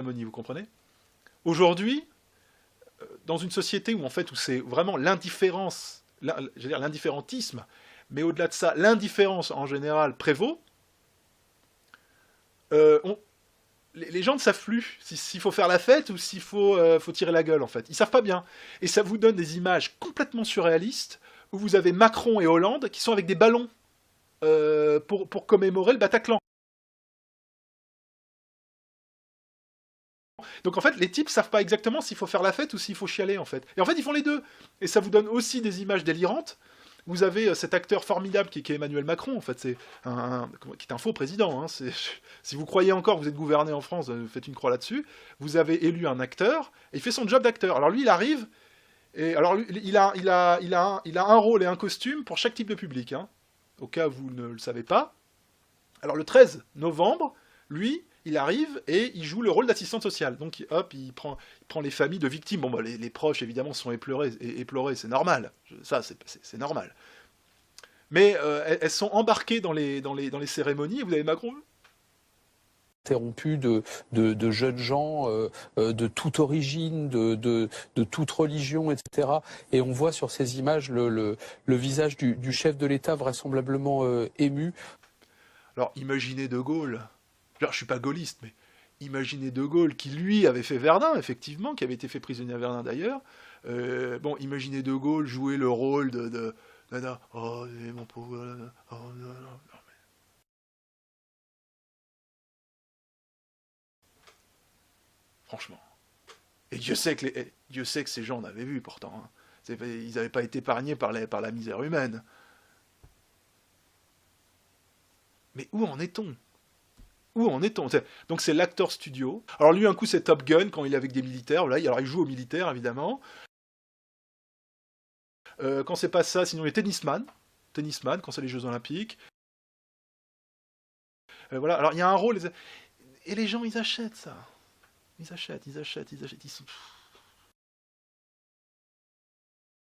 vous comprenez? Aujourd'hui, dans une société où c'est vraiment l'indifférence, je veux dire l'indifférentisme, mais au-delà de ça, l'indifférence en général prévaut, euh, on- les gens ne savent plus s'il faut faire la fête ou faut tirer la gueule en fait. Ils savent pas bien. Et ça vous donne des images complètement surréalistes où vous avez Macron et Hollande qui sont avec des ballons pour commémorer le Bataclan. Donc en fait, les types savent pas exactement s'il faut faire la fête ou s'il faut chialer en fait. Et en fait, ils font les deux. Et ça vous donne aussi des images délirantes. Vous avez cet acteur formidable qui est Emmanuel Macron, en fait, qui est un faux président. Hein. Si vous croyez encore que vous êtes gouverné en France, faites une croix là-dessus. Vous avez élu un acteur, et il fait son job d'acteur. Alors lui, il arrive, et alors lui, il a un rôle et un costume pour chaque type de public, hein, au cas où vous ne le savez pas. Alors le 13 novembre, lui, il arrive et il joue le rôle d'assistant social. Donc hop, il prend les familles de victimes. Bon, bah, les proches, évidemment, sont éplorés, c'est normal. Ça, c'est normal. Mais elles sont embarquées dans les cérémonies, et vous avez Macron. Interrompu de jeunes gens de toute origine, de toute religion, etc. Et on voit sur ces images le visage du chef de l'État vraisemblablement ému. Alors imaginez De Gaulle. Alors, je suis pas gaulliste, mais imaginez De Gaulle qui lui avait fait Verdun, effectivement, qui avait été fait prisonnier à Verdun d'ailleurs. Bon, imaginez De Gaulle jouer le rôle de oh, mon pauvre, oh, non, non, non. Franchement. Et Dieu sait que ces gens en avaient vu pourtant. Hein. Ils n'avaient pas été épargnés par la misère humaine. Mais où en est-on? Où en est-on? Donc c'est l'acteur studio. Alors lui, un coup, c'est Top Gun quand il est avec des militaires. Là, alors il joue aux militaires, évidemment. Quand c'est pas ça, sinon il est tennisman. Tennisman, quand c'est les Jeux Olympiques. Voilà. Alors il y a un rôle. Et les gens, ils achètent ça. Ils achètent. Ils sont...